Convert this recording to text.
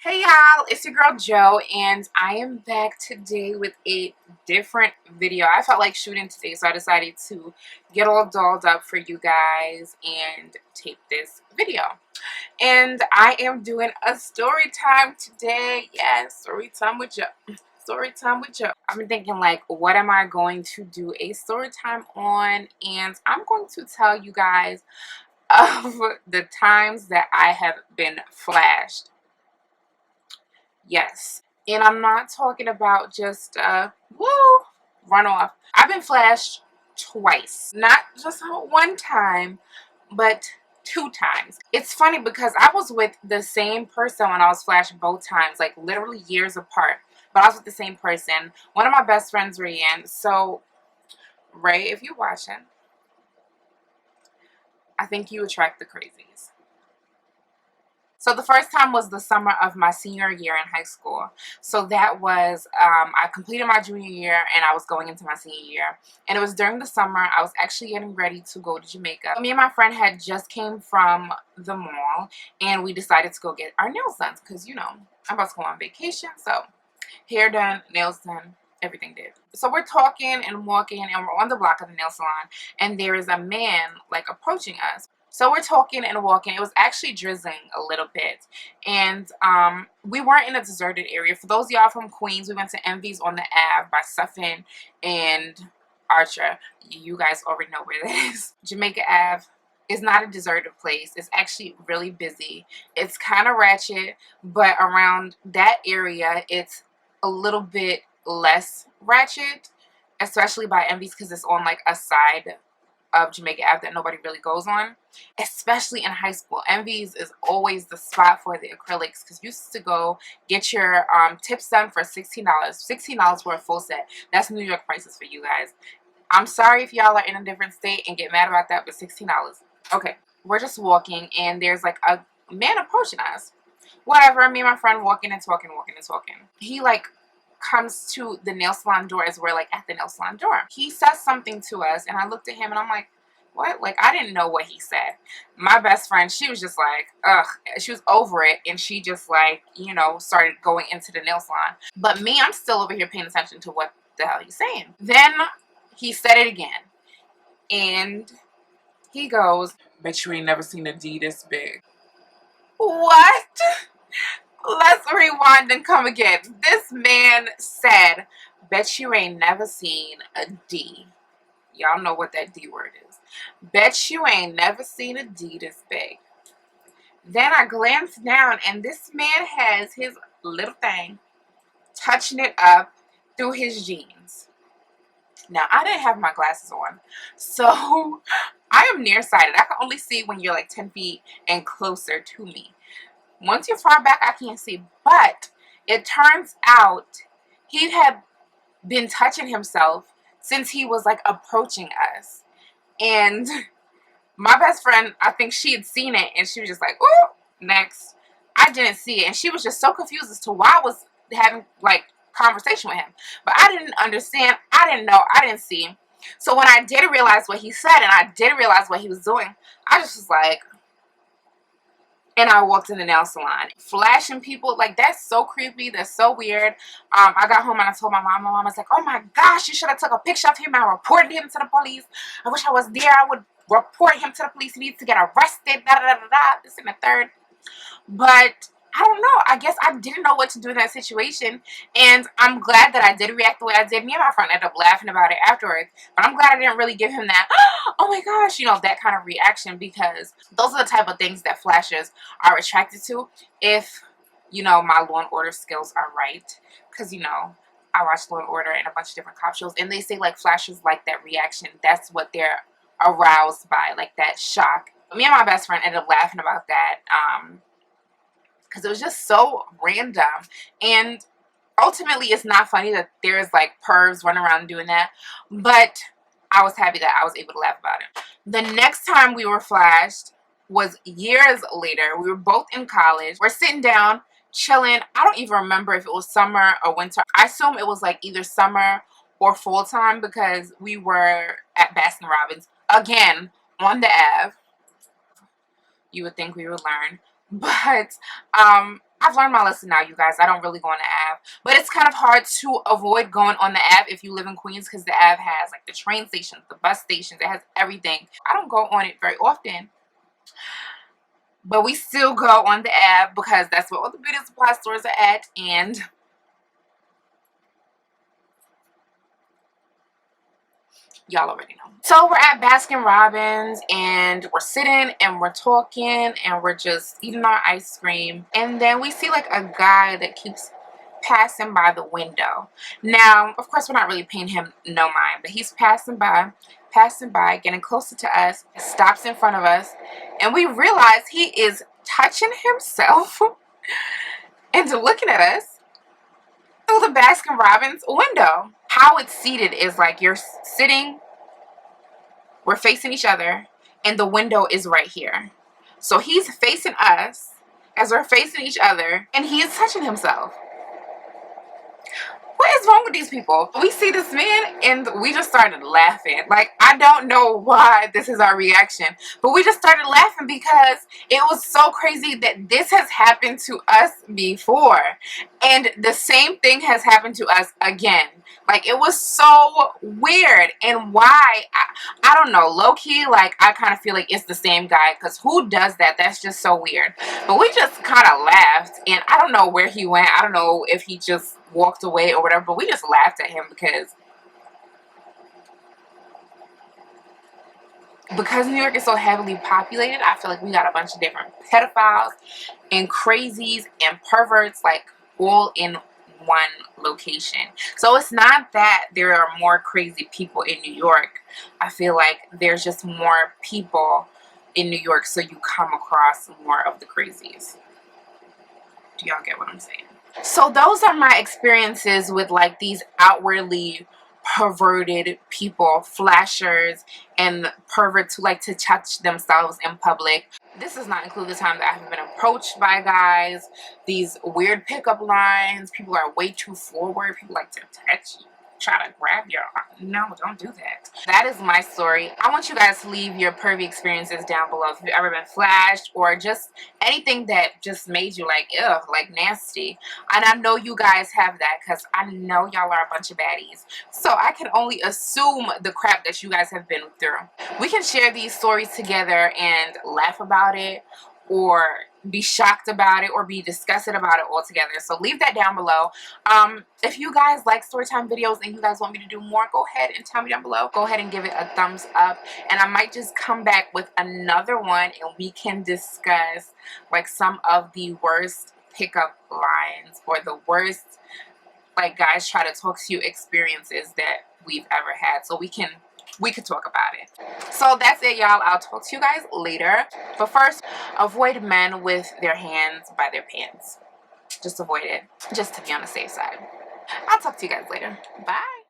Hey y'all, it's your girl Joe, and I am back today with a different video. I felt like shooting today, so I decided to get all dolled up for you guys and tape this video. And I am doing a story time today. Yes, story time with Joe. Story time with Joe. I've been thinking, like, what am I going to do a story time on? And I'm going to tell you guys of the times that I have been flashed. Yes. And I'm not talking about just woo runoff. I've been flashed twice. Not just one time, but 2 times. It's funny because I was with the same person when I was flashed both times, like literally years apart. But I was with the same person. One of my best friends, Rianne. So, Ray, if you're watching, I think you attract the crazies. So the first time was the summer of my senior year in high school. So that was, I completed my junior year and I was going into my senior year. And it was during the summer. I was actually getting ready to go to Jamaica. Me and my friend had just came from the mall and we decided to go get our nails done because, you know, I'm about to go on vacation. So hair done, nails done, everything did. So we're talking and walking and we're on the block of the nail salon and there is a man like approaching us. So we're talking and walking. It was actually drizzling a little bit. And we weren't in a deserted area. For those of y'all from Queens, we went to Envy's on the Ave by Suffin and Archer. You guys already know where that is. Jamaica Ave is not a deserted place. It's actually really busy. It's kind of ratchet, but around that area, it's a little bit less ratchet, especially by Envy's because it's on like a side of Jamaica Ave that nobody really goes on, especially in high school. Envy's is always the spot for the acrylics because you used to go get your tips done for $16. $16 for a full set. That's New York prices for you guys. I'm sorry if y'all are in a different state and get mad about that, but $16. Okay, we're just walking and there's like a man approaching us. Whatever, me and my friend walking and talking, walking and talking. He like comes to the nail salon door as we're like at the nail salon door. He says something to us and I looked at him and I'm like, what? Like, I didn't know what he said. My best friend, she was just like, ugh. She was over it and she just like, you know, started going into the nail salon. But me, I'm still over here paying attention to what the hell he's saying. Then he said it again and he goes, bet you ain't never seen a D this big. What? Let's rewind and come again. This man said, bet you ain't never seen a D. Y'all know what that D word is. Bet you ain't never seen a D this big. Then I glanced down and this man has his little thing touching it up through his jeans. Now, I didn't have my glasses on, so I am nearsighted. I can only see when you're like 10 feet and closer to me. Once you're far back, I can't see. But it turns out he had been touching himself since he was like approaching us. And my best friend, I think she had seen it and she was just like, ooh, next. I didn't see it. And she was just so confused as to why I was having like conversation with him. But I didn't understand. I didn't know. I didn't see. So when I did realize what he said and I did realize what he was doing, I just was like, and I walked in the nail salon. Flashing people, like, that's so creepy. That's so weird. I got home and I told my mom. My mom was like, oh my gosh, you should have took a picture of him and reported him to the police. I wish I was there. I would report him to the police. He needs to get arrested. Da da da da da. This and the third. But I don't know. I guess I didn't know what to do in that situation. And I'm glad that I did react the way I did. Me and my friend ended up laughing about it afterwards. But I'm glad I didn't really give him that, oh my gosh, you know, that kind of reaction. Because those are the type of things that flashers are attracted to. If, you know, my Law and Order skills are right. Because, you know, I watch Law and Order and a bunch of different cop shows. And they say, like, flashers like that reaction. That's what they're aroused by. Like, that shock. Me and my best friend ended up laughing about that. Because it was just so random. And ultimately, it's not funny that there's like pervs running around doing that. But I was happy that I was able to laugh about it. The next time we were flashed was years later. We were both in college. We're sitting down, chilling. I don't even remember if it was summer or winter. I assume it was like either summer or fall time because we were at Baskin Robbins. Again, on the Ave. You would think we would learn. But I've learned my lesson now, you guys. I don't really go on the Ave. But it's kind of hard to avoid going on the Ave if you live in Queens, because the Ave has like the train stations, the bus stations. It has everything. I don't go on it very often. But we still go on the Ave because that's where all the beauty supply stores are at. And y'all already know. So we're at Baskin Robbins and we're sitting and we're talking and we're just eating our ice cream. And then we see like a guy that keeps passing by the window. Now, of course, we're not really paying him no mind, but he's passing by, getting closer to us, stops in front of us, and we realize he is touching himself and looking at us through the Baskin Robbins window. How it's seated is like you're sitting, we're facing each other, and the window is right here. So he's facing us as we're facing each other, and he is touching himself. What is wrong with these people? We see this man and we just started laughing. Like, I don't know why this is our reaction, but we just started laughing because it was so crazy that this has happened to us before. And the same thing has happened to us again. Like, it was so weird. And why? I don't know. Low-key, like, I kind of feel like it's the same guy, because who does that? That's just so weird. But we just kind of laughed, and I don't know where he went. I don't know if he just walked away or whatever, but we just laughed at him because New York is so heavily populated. I feel like we got a bunch of different pedophiles and crazies and perverts, like, all in one location. So it's not that there are more crazy people in New York. I feel like there's just more people in New York, so you come across more of the crazies. Do y'all get what I'm saying? So those are my experiences with like these outwardly perverted people, flashers, and perverts who like to touch themselves in public. This does not include the time that I've been approached by guys, these weird pickup lines, people are way too forward, people like to touch you, try to grab your arm. No, don't do that. That is my story. I want you guys to leave your pervy experiences down below. If you've ever been flashed or just anything that just made you like, ugh, like nasty. And I know you guys have that, because I know y'all are a bunch of baddies. So I can only assume the crap that you guys have been through. We can share these stories together and laugh about it, or be shocked about it, or be disgusted about it all together. So leave that down below. If you guys like Storytime videos and you guys want me to do more, go ahead and tell me down below. Go ahead and give it a thumbs up, and I might just come back with another one and we can discuss like some of the worst pickup lines or the worst like guys try to talk to you experiences that we've ever had, so we could talk about it. So that's it, y'all. I'll talk to you guys later. But first, avoid men with their hands by their pants. Just avoid it, just to be on the safe side. I'll talk to you guys later. Bye.